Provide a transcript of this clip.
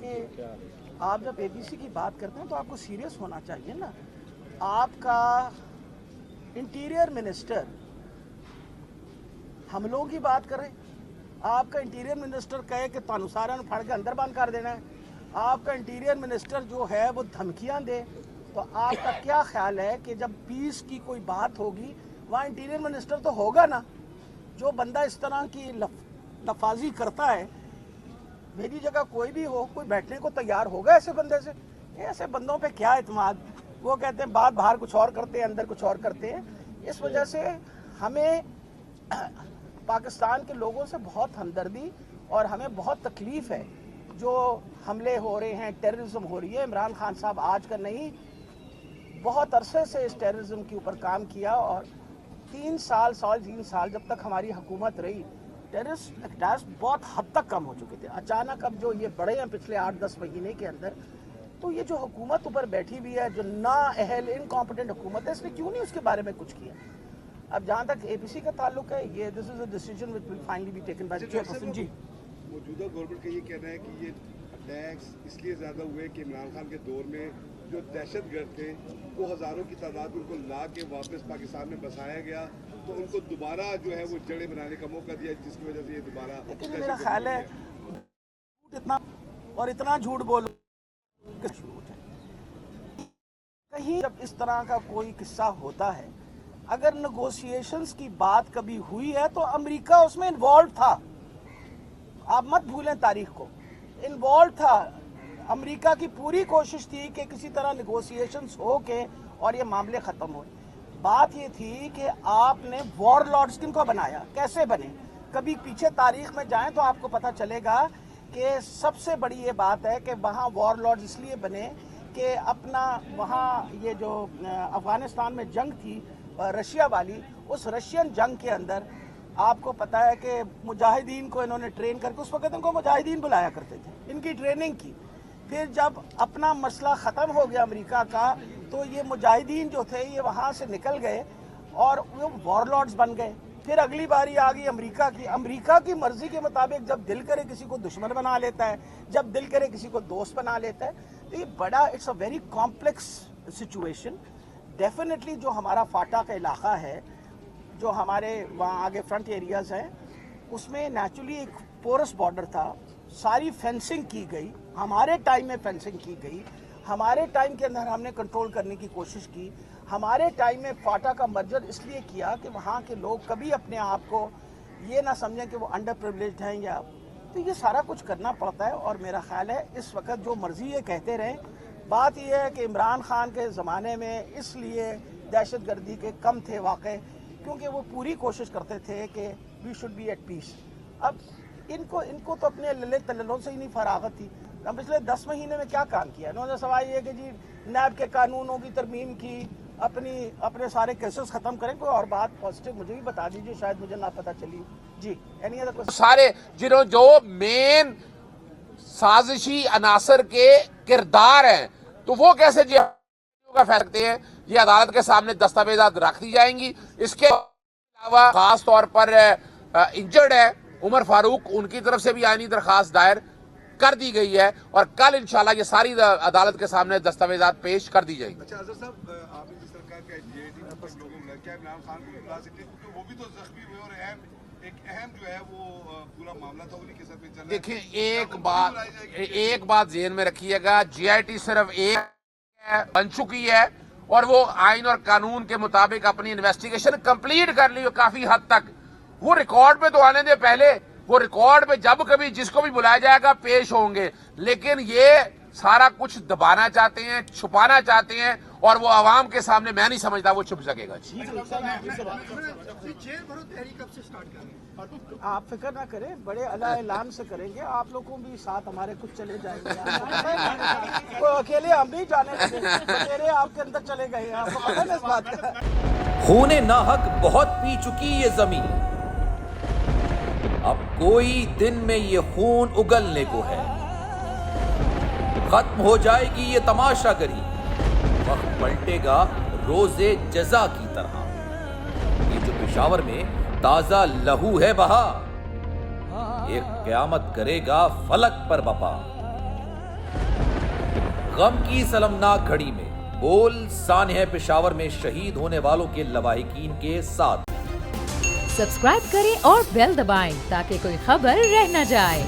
کہ آپ جب ABC کی بات کرتے ہیں تو آپ کو سیریس ہونا چاہیے نا. آپ کا انٹیریئر منسٹر حملوں کی بات کریں, آپ کا انٹیریئر منسٹر کہے کہ تانوں سارا پھڑ کے اندر بند کر دینا ہے, آپ کا انٹیریئر منسٹر جو ہے وہ دھمکیاں دے, تو آپ کا کیا خیال ہے کہ جب پیس کی کوئی بات ہوگی وہاں انٹیریئر منسٹر تو ہوگا نا. جو بندہ اس طرح کی لفاظی کرتا ہے, میری جگہ کوئی بھی ہو, کوئی بیٹھنے کو تیار ہوگا ایسے بندے سے؟ ایسے بندوں پہ کیا اعتماد. وہ کہتے ہیں بات باہر کچھ اور کرتے ہیں, اندر کچھ اور کرتے ہیں. اس وجہ سے ہمیں پاکستان کے لوگوں سے بہت ہمدردی اور ہمیں بہت تکلیف ہے جو حملے ہو رہے ہیں, ٹیررزم ہو رہی ہے. عمران خان صاحب آج کا نہیں, بہت عرصے سے اس ٹیررزم کے اوپر کام کیا, اور 3 سال جب تک ہماری حکومت رہی, ٹیررسٹ اٹیکس بہت حد تک کم ہو چکے تھے. اچانک اب جو یہ بڑے ہیں پچھلے 8-10 مہینے کے اندر, تو یہ جو حکومت اوپر بیٹھی ہوئی ہے, جو نا اہل انکمپیٹنٹ حکومت ہے, اس نے کیوں نہیں اس کے بارے میں کچھ کیا؟ اب جہاں تک ABC کا تعلق ہے, یہ this is a decision which will finally be taken by the chairperson. جی موجودہ گورنمنٹ کا یہ کہنا ہے کہ یہ اٹیکس اس لیے زیادہ ہوئے کہ عمران خان کے دور میں جو دہشت گرد تھے وہ ہزاروں کی تعداد میں ان کو لا کے واپس پاکستان میں بسایا گیا, تو ان کو دوبارہ جو ہے وہ جڑیں بنانے کا موقع دیا, جس کی وجہ سے یہ دوبارہ. لیکن میرا خیال ہے اتنا اور اتنا جھوٹ بولو شروع ہو جائے. کہیں جب اس طرح کا کوئی قصہ ہوتا ہے, اگر نیگوشیشنز کی بات کبھی ہوئی ہے تو امریکہ اس میں انوالو تھا. آپ مت بھولیں تاریخ کو, انوالو تھا. امریکہ کی پوری کوشش تھی کہ کسی طرح نیگوشیشنز ہو کے اور یہ معاملے ختم ہوئے. بات یہ تھی کہ آپ نے وار لارڈز کن کو بنایا, کیسے بنے. کبھی پیچھے تاریخ میں جائیں تو آپ کو پتہ چلے گا کہ سب سے بڑی یہ بات ہے کہ وہاں وار لارڈز اس لیے بنے کہ اپنا وہاں یہ جو افغانستان میں جنگ تھی رشیا والی, اس رشین جنگ کے اندر آپ کو پتہ ہے کہ مجاہدین کو انہوں نے ٹرین کر کے, اس وقت ان کو مجاہدین بلایا کرتے تھے, ان کی ٹریننگ کی. پھر جب اپنا مسئلہ ختم ہو گیا امریکہ کا, تو یہ مجاہدین جو تھے یہ وہاں سے نکل گئے اور وہ وار لارڈز بن گئے. پھر اگلی باری آ گئی امریکہ کی مرضی کے مطابق, جب دل کرے کسی کو دشمن بنا لیتا ہے, جب دل کرے کسی کو دوست بنا لیتا ہے. تو یہ بڑا it's a very complex situation. Definitely جو ہمارا فاٹا کا علاقہ ہے, جو ہمارے وہاں آگے فرنٹ ایریاز ہیں, اس میں نیچرلی ایک پورس بارڈر تھا. ساری فینسنگ کی گئی, ہمارے ٹائم میں فینسنگ کی گئی, ہمارے ٹائم کے اندر ہم نے کنٹرول کرنے کی کوشش کی. ہمارے ٹائم میں فاٹا کا مرجر اس لیے کیا کہ وہاں کے لوگ کبھی اپنے آپ کو یہ نہ سمجھیں کہ وہ انڈر پریولیجڈ ہیں یا, تو یہ سارا کچھ کرنا پڑتا ہے. اور میرا خیال ہے اس وقت جو مرضی یہ کہتے رہیں, بات یہ ہے کہ عمران خان کے زمانے میں اس لیے دہشت گردی کے کم تھے واقع, کیونکہ وہ پوری کوشش کرتے تھے کہ we should be at peace. اب ان کو تو اپنے للے تللوں سے ہی نہیں فراغت تھی. ہم پچھلے 10 مہینے میں کیا کام کیا؟ انہوں نے سوائے یہ کہ جی نیب کے قانونوں کی ترمیم کی, اپنے سارے کیسز ختم کریں. کوئی اور بات پازیٹیو مجھے بھی بتا دیجیے, شاید مجھے نہ پتہ چلی. جی اینی ادر کوئی سارے جنہوں جو مین سازشی عناصر کے کردار ہیں, تو وہ کیسے جی کا فیصلہ کرتے ہیں؟ یہ عدالت کے سامنے دستاویزات رکھ دی جائیں گی. اس کے علاوہ خاص طور پر انجرڈ ہے عمر فاروق, ان کی طرف سے بھی آئینی درخواست دائر کر دی گئی ہے, اور کل انشاءاللہ یہ ساری عدالت کے سامنے دستاویزات پیش کر دی جائیں گی. اچھا اظہر صاحب, آپ نے جس طرح کہا کہ لوگوں میں کیا عمران خان کو بھی بلا سکتے ہیں, کیونکہ وہ بھی تو زخمی ہوئے اور ایک اہم جو ہے وہ پورا معاملہ تھا انہیں کے ساتھ میں چل رہا ہے. دیکھیں ایک بات ذہن میں رکھیے گا, GIT صرف ایک بن چکی ہے اور وہ آئین اور قانون کے مطابق اپنی انویسٹیگیشن کمپلیٹ کر لی کافی حد تک. وہ ریکارڈ پہ تو آنے دے پہلے, وہ ریکارڈ پہ جب کبھی جس کو بھی بلایا جائے گا پیش ہوں گے. لیکن یہ سارا کچھ دبانا چاہتے ہیں, چھپانا چاہتے ہیں, اور وہ عوام کے سامنے میں نہیں سمجھتا وہ چھپ سکے گا. آپ فکر نہ کریں, بڑے اعلیٰ اعلان سے کریں گے. آپ لوگوں بھی ساتھ ہمارے کچھ چلے جائیں گے. کوئی اکیلے ہم بھی جانے میرے آپ کے اندر چلے گئے, آپ کو پتہ ہے اس بات کا. خون ناحق بہت پی چکی یہ زمین, اب کوئی دن میں یہ خون اگلنے کو ہے. ختم ہو جائے گی یہ تماشا گری, وقت پلٹے گا روزے جزا کی طرح. یہ جو پشاور میں تازہ لہو ہے بہا, ایک قیامت کرے گا فلک پر بپا. غم کی اس المناک گھڑی میں بول سانحہ پشاور میں شہید ہونے والوں کے لواحقین کے ساتھ. سبسکرائب کریں اور بیل دبائیں تاکہ کوئی خبر رہ نہ جائے.